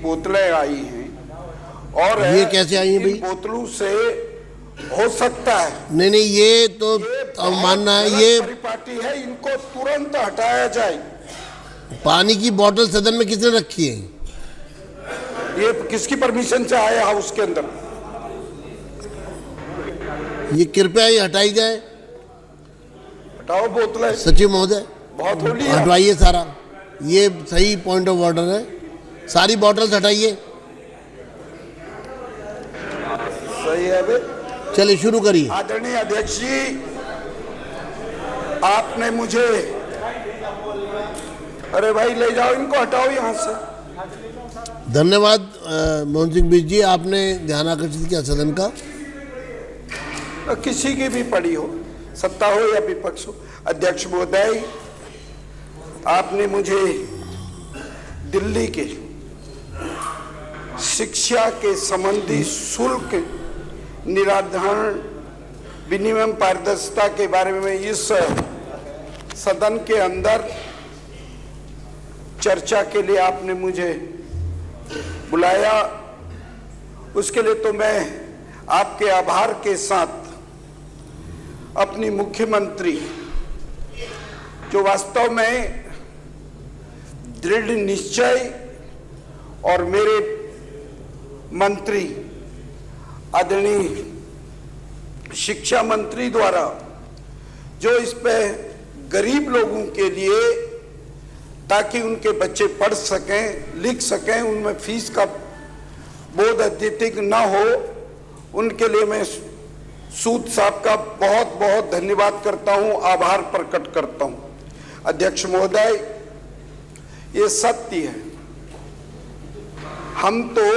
बोतलें आई हैं और ये कैसे आई हैं भाई? बोतलों से हो सकता है। नहीं, ये तो मानना है, ये परिपाटी है, इनको तुरंत हटाया जाए। पानी की बोतल सदन में किसने रखी है? ये किसकी परमिशन से आया हाउस के अंदर? ये कृपया ये हटाई जाए। हटाओ बोतलें। सचिव महोदय, बहुत होली है। हटवाइए सारा, ये सही पॉइंट ऑफ ऑर्डर है। सारी बॉटल्स हटाइए। सही है बे। चलिए शुरू करिए। आदरणीय अध्यक्ष जी, आपने मुझे, अरे भाई ले जाओ इनको, हटाओ यहाँ से। धन्यवाद मोहन सिंह बीज जी, आपने ध्यान आकर्षित किया सदन का। किसी की भी पड़ी हो, सत्ता हो या विपक्ष हो। अध्यक्ष महोदय, आपने मुझे दिल्ली के शिक्षा के संबंधी शुल्क निराधारण विनिमय पारदर्शिता के बारे में इस सदन के अंदर चर्चा के लिए आपने मुझे बुलाया। उसके लिए तो मैं आपके आभार के साथ अपनी मुख्यमंत्री, जो वास्तव में दृढ़ निश्चय, और मेरे मंत्री आदरणीय शिक्षा मंत्री द्वारा जो इस पे गरीब लोगों के लिए, ताकि उनके बच्चे पढ़ सकें, लिख सकें, उनमें फीस का बोझ अत्यधिक न हो, उनके लिए मैं सूद साहब का बहुत बहुत धन्यवाद करता हूं, आभार प्रकट करता हूं। अध्यक्ष महोदय, ये सत्य है, हम तो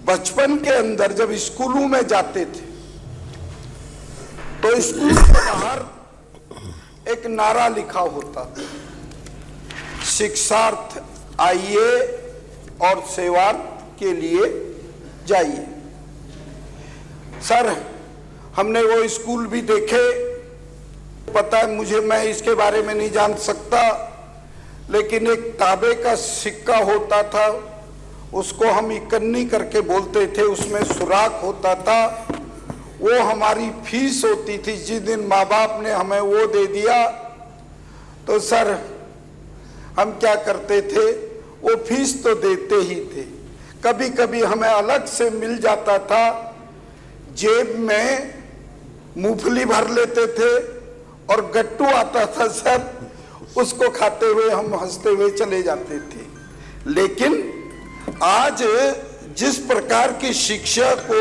बचपन के अंदर जब स्कूलों में जाते थे तो स्कूल के बाहर एक नारा लिखा होता था, शिक्षार्थ आइए और सेवार्थ के लिए जाइए। सर, हमने वो स्कूल भी देखे, पता है मुझे, मैं इसके बारे में नहीं जान सकता, लेकिन एक तांबे का सिक्का होता था, उसको हम इकन्नी करके बोलते थे, उसमें सुराख होता था, वो हमारी फीस होती थी। जिस दिन माँ बाप ने हमें वो दे दिया तो सर हम क्या करते थे, वो फीस तो देते ही थे, कभी कभी हमें अलग से मिल जाता था, जेब में मूंगफली भर लेते थे और गट्टू आता था सर, उसको खाते हुए हम हंसते हुए चले जाते थे। लेकिन आज जिस प्रकार की शिक्षा को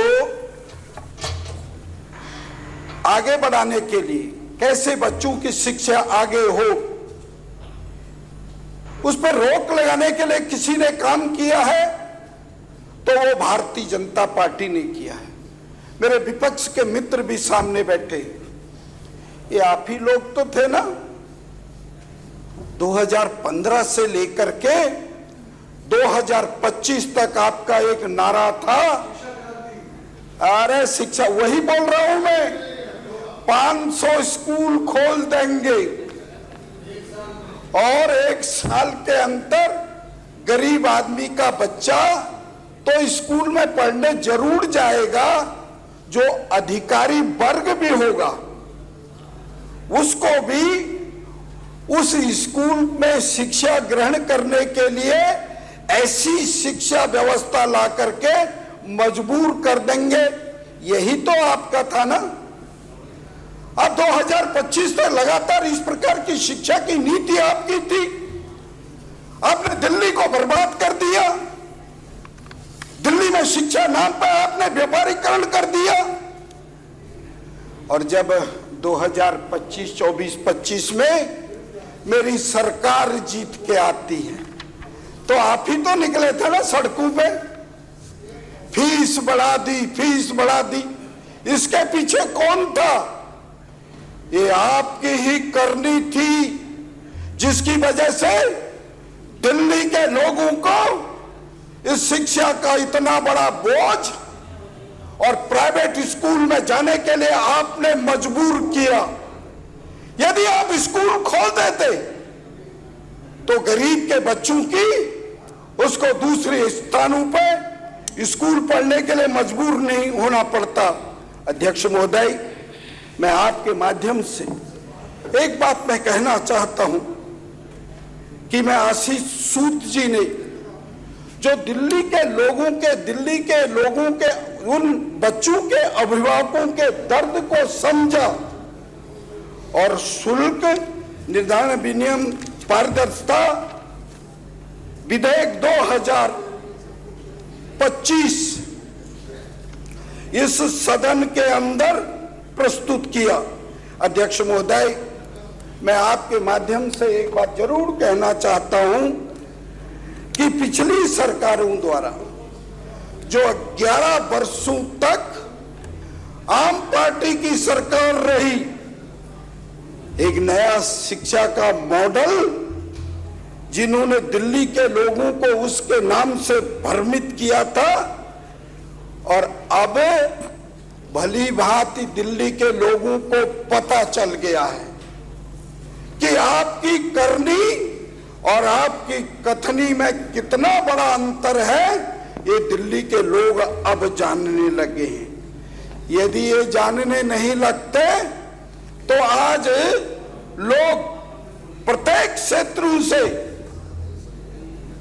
आगे बढ़ाने के लिए, कैसे बच्चों की शिक्षा आगे हो, उस पर रोक लगाने के लिए किसी ने काम किया है तो वो भारतीय जनता पार्टी ने किया है। मेरे विपक्ष के मित्र भी सामने बैठे, ये आप ही लोग तो थे ना 2015 से लेकर के 2025 तक आपका एक नारा था, अरे शिक्षा, वही बोल रहा हूं मैं, 500 स्कूल खोल देंगे और 1 साल के अंदर गरीब आदमी का बच्चा तो स्कूल में पढ़ने जरूर जाएगा, जो अधिकारी वर्ग भी होगा उसको भी उस स्कूल में शिक्षा ग्रहण करने के लिए ऐसी शिक्षा व्यवस्था ला करके मजबूर कर देंगे। यही तो आपका था ना। अब 2025 तक लगातार इस प्रकार की शिक्षा की नीति आपकी थी। आपने दिल्ली को बर्बाद कर दिया, दिल्ली में शिक्षा नाम पर आपने व्यापारीकरण कर दिया। और जब 2025, 24, 25 में मेरी सरकार जीत के आती है तो आप ही तो निकले थे ना सड़कों पे, फीस बढ़ा दी, फीस बढ़ा दी। इसके पीछे कौन था? ये आपकी ही करनी थी, जिसकी वजह से दिल्ली के लोगों को इस शिक्षा का इतना बड़ा बोझ और प्राइवेट स्कूल में जाने के लिए आपने मजबूर किया। यदि आप स्कूल खोल देते तो गरीब के बच्चों की उसको दूसरे स्थानों पर स्कूल पढ़ने के लिए मजबूर नहीं होना पड़ता। अध्यक्ष महोदय, मैं आपके माध्यम से एक बात मैं कहना चाहता हूं कि मैं आशीष सूद जी ने जो दिल्ली के लोगों के उन बच्चों के अभिभावकों के दर्द को समझा और शुल्क निर्धारण विनियम पारदर्शिता विधेयक 2025 इस सदन के अंदर प्रस्तुत किया। अध्यक्ष महोदय, मैं आपके माध्यम से एक बात जरूर कहना चाहता हूं कि पिछली सरकारों द्वारा जो 11 वर्षों तक आम पार्टी की सरकार रही, एक नया शिक्षा का मॉडल जिन्होंने दिल्ली के लोगों को उसके नाम से भ्रमित किया था, और अब भली भांति दिल्ली के लोगों को पता चल गया है कि आपकी करनी और आपकी कथनी में कितना बड़ा अंतर है। ये दिल्ली के लोग अब जानने लगे हैं। यदि ये जानने नहीं लगते तो आज लोग प्रत्येक क्षेत्र से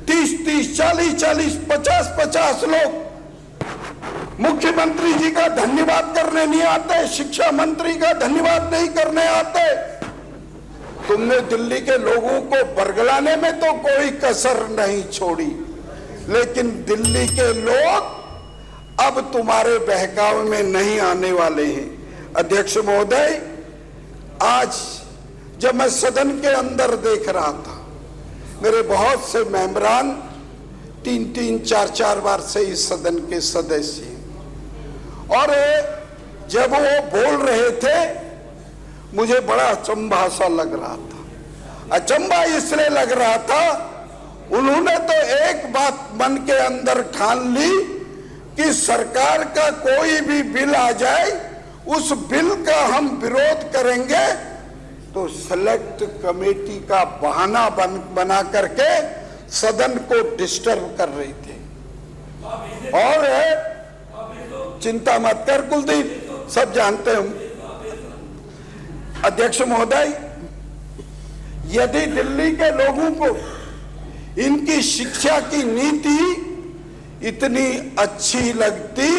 30-30, 40-40, 50-50 लोग मुख्यमंत्री जी का धन्यवाद करने नहीं आते, शिक्षा मंत्री का धन्यवाद नहीं करने आते। तुमने दिल्ली के लोगों को बरगलाने में तो कोई कसर नहीं छोड़ी, लेकिन दिल्ली के लोग अब तुम्हारे बहकावे में नहीं आने वाले हैं। अध्यक्ष महोदय, आज जब मैं सदन के अंदर देख रहा था, मेरे बहुत से मेंबरान 3-3, 4-4 बार से इस सदन के सदस्य हैं, और जब वो बोल रहे थे मुझे बड़ा अचंभा सा लग रहा था। अचंभा इसलिए लग रहा था, उन्होंने तो एक बात मन के अंदर ठान ली कि सरकार का कोई भी बिल आ जाए, उस बिल का हम विरोध करेंगे, तो सेलेक्ट कमेटी का बहाना बना करके सदन को डिस्टर्ब कर रही थे। और चिंता मत कर कुलदीप, सब जानते हम। अध्यक्ष महोदय, यदि दिल्ली के लोगों को इनकी शिक्षा की नीति इतनी अच्छी लगती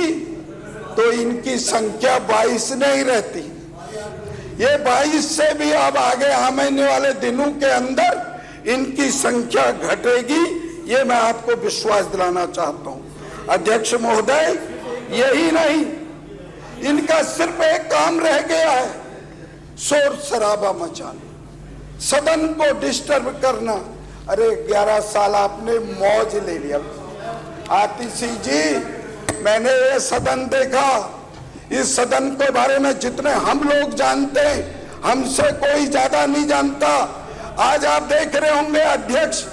तो इनकी संख्या 22 नहीं रहती। ये 22 से भी अब आगे आने वाले दिनों के अंदर इनकी संख्या घटेगी, ये मैं आपको विश्वास दिलाना चाहता हूं। अध्यक्ष महोदय, यही नहीं, इनका सिर्फ एक काम रह गया है, शोर शराबा मचाना, सदन को डिस्टर्ब करना। अरे 11 साल आपने मौज ले लिया। आतिशी जी, मैंने ये सदन देखा, इस सदन के बारे में जितने हम लोग जानते हैं, हमसे कोई ज्यादा नहीं जानता। आज आप देख रहे होंगे अध्यक्ष,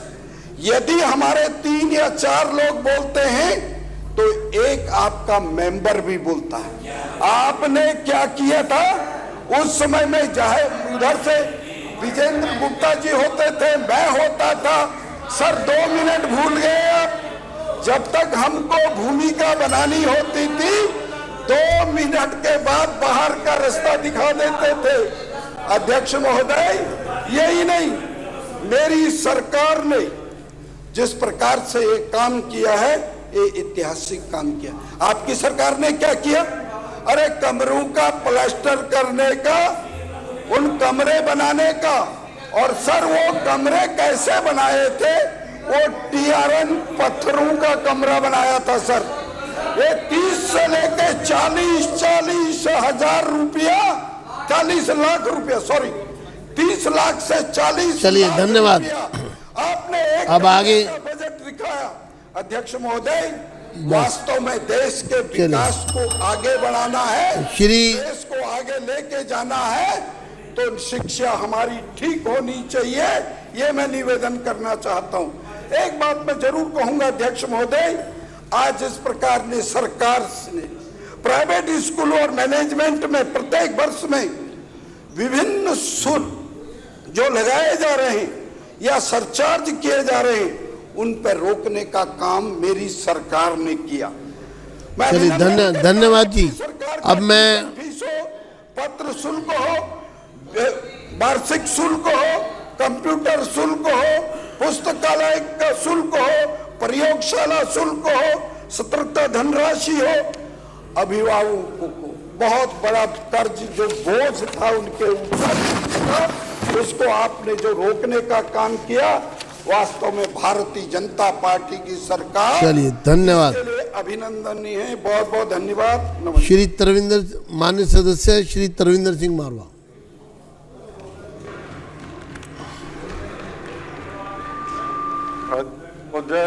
यदि हमारे 3 या 4 लोग बोलते हैं तो एक आपका मेंबर भी बोलता है। आपने क्या किया था उस समय में, चाहे उधर से विजेंद्र गुप्ता जी होते थे, मैं होता था, सर 2 मिनट भूल गए आप। जब तक हमको भूमिका बनानी होती थी 2 मिनट के बाद बाहर का रास्ता दिखा देते थे। अध्यक्ष महोदय, यही नहीं, मेरी सरकार ने जिस प्रकार से ये काम किया है, ये ऐतिहासिक काम किया। आपकी सरकार ने क्या किया? अरे कमरों का प्लास्टर करने का, उन कमरे बनाने का, और सर वो कमरे कैसे बनाए थे? वो TRN पत्थरों का कमरा बनाया था सर। ये 30 से लेके 40 हजार रुपया, 40 लाख रुपया, सॉरी 30 लाख से 40। चलिए, धन्यवाद। आपने एक अब आगे बजट दिखाया। अध्यक्ष महोदय, वास्तव में देश के विकास को आगे बढ़ाना है, देश को आगे लेके जाना है, तो शिक्षा हमारी ठीक होनी चाहिए, ये मैं निवेदन करना चाहता हूं। एक बात मैं जरूर कहूंगा अध्यक्ष महोदय, आज इस प्रकार ने सरकार ने प्राइवेट स्कूल और मैनेजमेंट में प्रत्येक वर्ष में विभिन्न शुल्क जो लगाए जा रहे हैं या सरचार्ज किए जा रहे हैं, उन पर रोकने का काम मेरी सरकार ने किया। मैं चलिए, धन्यवाद जी। सरकार अब मैं फीस हो, पत्र शुल्क हो, वार्षिक शुल्क हो, कंप्यूटर शुल्क हो, पुस्तकालय का शुल्क हो, प्रयोगशाला शुल्क हो, सतर्कता धनराशि हो, अभिभावकों को बहुत बड़ा कर्ज जो बोझ था उनके ऊपर, उसको आपने जो रोकने का काम किया, वास्तव में भारतीय जनता पार्टी की सरकार, चलिए, धन्यवाद। इसके लिए अभिनंदनीय है। बहुत बहुत धन्यवाद। नमस्कार। श्री तरविंदर, मान्य सदस्य श्री तरविंदर सिंह मारवा। मुझे